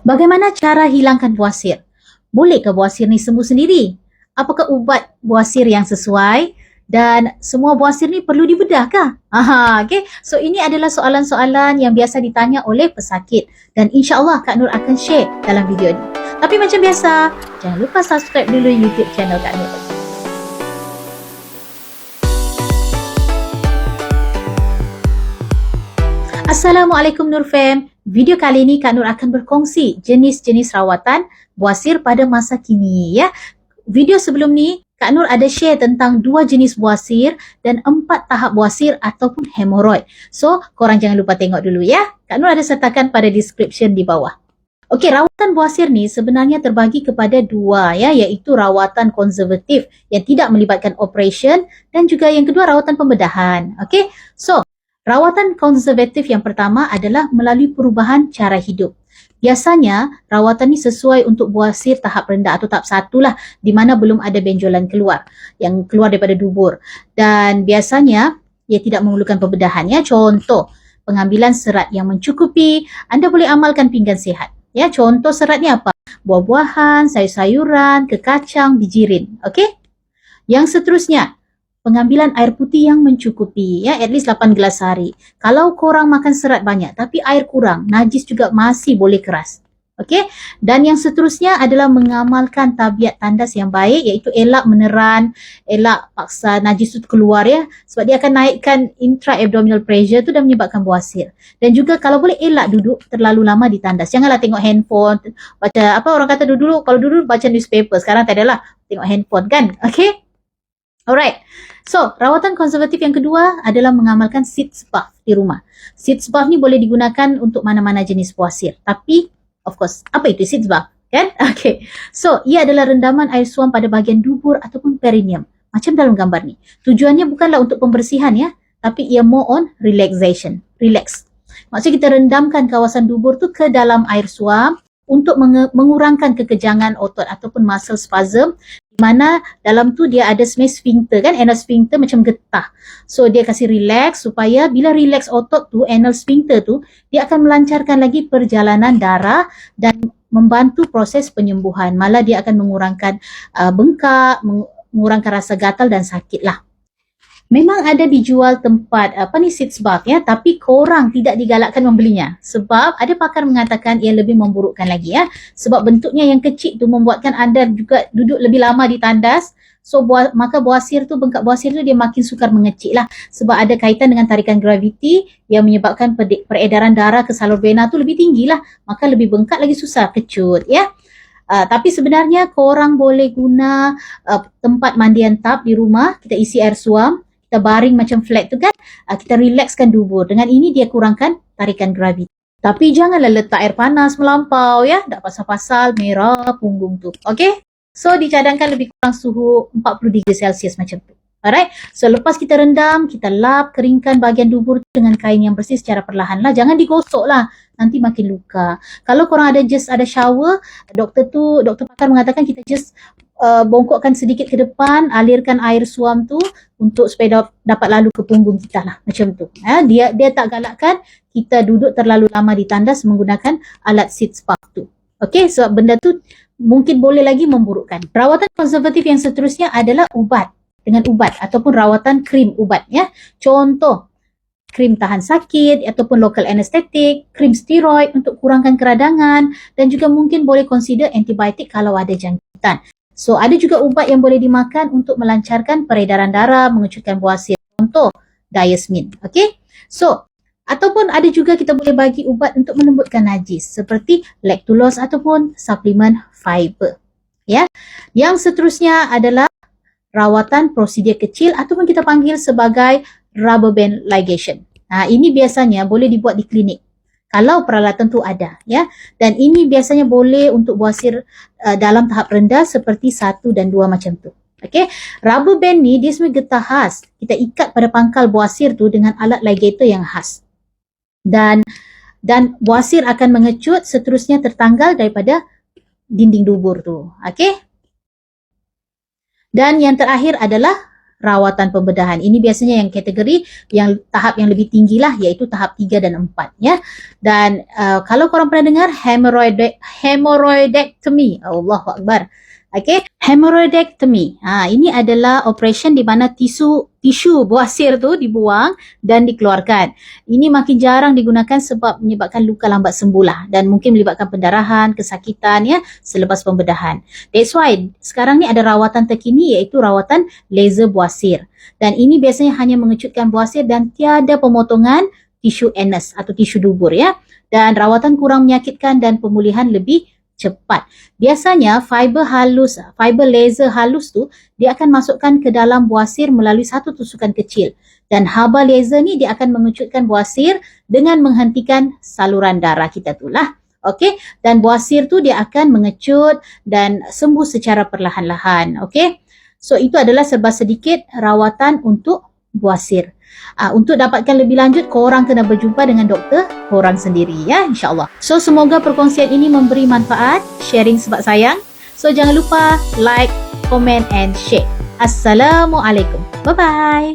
Bagaimana cara hilangkan buasir? Bolehkah buasir ni sembuh sendiri? Apakah ubat buasir yang sesuai? Dan semua buasir ni perlu dibedahkah? Okay. So ini adalah soalan-soalan yang biasa ditanya oleh pesakit. Dan insyaAllah Kak Nur akan share dalam video ni. Tapi macam biasa, jangan lupa subscribe dulu YouTube channel Kak Nur. Assalamualaikum Nur Fam. Video kali ini Kak Nur akan berkongsi jenis-jenis rawatan buasir pada masa kini ya. Video sebelum ni Kak Nur ada share tentang 2 jenis buasir dan 4 tahap buasir ataupun hemoroid. So, korang jangan lupa tengok dulu ya. Kak Nur ada sertakan pada description di bawah. Okey, rawatan buasir ni sebenarnya terbagi kepada 2 ya, iaitu rawatan konservatif yang tidak melibatkan operation dan juga yang kedua rawatan pembedahan. Okey. So, rawatan konservatif yang pertama adalah melalui perubahan cara hidup. Biasanya, rawatan ni sesuai untuk buasir tahap rendah atau tahap 1 lah, di mana belum ada benjolan keluar, yang keluar daripada dubur. Dan biasanya, ia tidak memerlukan pembedahan ya. Contoh, pengambilan serat yang mencukupi, anda boleh amalkan pinggan sihat. Ya, contoh serat ni apa? Buah-buahan, sayur-sayuran, kekacang, bijirin. Okey? Yang seterusnya, pengambilan air putih yang mencukupi ya, at least 8 gelas sehari. Kalau korang makan serat banyak tapi air kurang, najis juga masih boleh keras. Okey? Dan yang seterusnya adalah mengamalkan tabiat tandas yang baik, iaitu elak meneran, elak paksa najis itu keluar ya, sebab dia akan naikkan intra-abdominal pressure tu dan menyebabkan buasir. Dan juga kalau boleh elak duduk terlalu lama di tandas. Janganlah tengok handphone, baca apa orang kata dulu kalau dulu baca newspaper, sekarang tak adalah tengok handphone kan. Okey? Alright, so rawatan konservatif yang kedua adalah mengamalkan sitz bath di rumah. Sitz bath ni boleh digunakan untuk mana-mana jenis buasir. Tapi, of course, apa itu sitz bath? Kan? Okay, so ia adalah rendaman air suam pada bahagian dubur ataupun perineum. Macam dalam gambar ni. Tujuannya bukanlah untuk pembersihan ya, tapi ia more on relaxation. Relax. Maksudnya kita rendamkan kawasan dubur tu ke dalam air suam untuk mengurangkan kekejangan otot ataupun muscle spasm, di mana dalam tu dia ada sebenarnya sphincter kan, anal sphincter macam getah. So dia kasih relax supaya bila relax otot tu, anal sphincter tu, dia akan melancarkan lagi perjalanan darah dan membantu proses penyembuhan. Malah dia akan mengurangkan bengkak, mengurangkan rasa gatal dan sakit lah. Memang ada dijual tempat sitz bath ya, tapi korang tidak digalakkan membelinya sebab ada pakar mengatakan ia lebih memburukkan lagi ya, sebab bentuknya yang kecil tu membuatkan anda juga duduk lebih lama di tandas. So maka buasir tu, bengkak buasir tu dia makin sukar mengecil lah, sebab ada kaitan dengan tarikan graviti yang menyebabkan peredaran darah ke salur vena tu lebih tinggi lah, maka lebih bengkak lagi susah kecut ya. Tapi sebenarnya korang boleh guna tempat mandian tub di rumah, kita isi air suam, kita baring macam flat tu kan, kita relaxkan dubur. Dengan ini dia kurangkan tarikan graviti. Tapi janganlah letak air panas melampau ya, tak pasal-pasal merah punggung tu. Okay? So dicadangkan lebih kurang suhu 40 degree Celsius macam tu. Alright, so lepas kita rendam, kita lap, keringkan bahagian dubur tu dengan kain yang bersih secara perlahan lah. Jangan digosok lah, nanti makin luka. Kalau korang ada shower, doktor pakar mengatakan kita just bongkokkan sedikit ke depan, alirkan air suam tu untuk supaya dapat lalu ke punggung kita lah, macam tu. Dia tak galakkan kita duduk terlalu lama di tandas menggunakan alat sitz bath tu. Okey, sebab benda tu mungkin boleh lagi memburukkan. Rawatan konservatif yang seterusnya adalah ubat, dengan ubat ataupun rawatan krim ubat ya. Contoh, krim tahan sakit ataupun local anesthetic, krim steroid untuk kurangkan keradangan, dan juga mungkin boleh consider antibiotik kalau ada jangkitan. So, ada juga ubat yang boleh dimakan untuk melancarkan peredaran darah, mengecutkan buasir. Contoh, Diasmin. Okay? So, ataupun ada juga kita boleh bagi ubat untuk melembutkan najis seperti lactulose ataupun suplemen fiber. Ya. Yang seterusnya adalah rawatan prosedur kecil ataupun kita panggil sebagai rubber band ligation. Ini biasanya boleh dibuat di klinik kalau peralatan tu ada ya, dan ini biasanya boleh untuk buasir dalam tahap rendah seperti 1 dan 2 macam tu. Okey, rubber band ni dia sebenarnya getah khas, kita ikat pada pangkal buasir tu dengan alat ligator yang khas, dan buasir akan mengecut seterusnya tertanggal daripada dinding dubur tu. Okey, dan yang terakhir adalah rawatan pembedahan. Ini biasanya yang kategori yang tahap yang lebih tinggi lah, iaitu tahap 3 dan 4 ya. Dan kalau korang pernah dengar hemorrhoidectomy, Allahu Akbar. Okay, hemorrhoidectomy. Ini adalah operation di mana tisu bawasir tu dibuang dan dikeluarkan. Ini makin jarang digunakan sebab menyebabkan luka lambat sembuh lah, dan mungkin melibatkan pendarahan, kesakitan ya selepas pembedahan. That's why sekarang ni ada rawatan terkini, iaitu rawatan laser bawasir. Dan ini biasanya hanya mengecutkan bawasir dan tiada pemotongan tisu anus atau tisu dubur ya. Dan rawatan kurang menyakitkan dan pemulihan lebih cepat. Biasanya fiber laser halus tu dia akan masukkan ke dalam bawasir melalui satu tusukan kecil, dan haba laser ni dia akan mengecutkan bawasir dengan menghentikan saluran darah kita tu lah. Okey, dan bawasir tu dia akan mengecut dan sembuh secara perlahan-lahan. Okey. So itu adalah serba sedikit rawatan untuk bawasir. Untuk dapatkan lebih lanjut, korang kena berjumpa dengan doktor korang sendiri ya, insyaAllah. So semoga perkongsian ini memberi manfaat, sharing sebab sayang. So jangan lupa like, comment and share. Assalamualaikum. Bye-bye.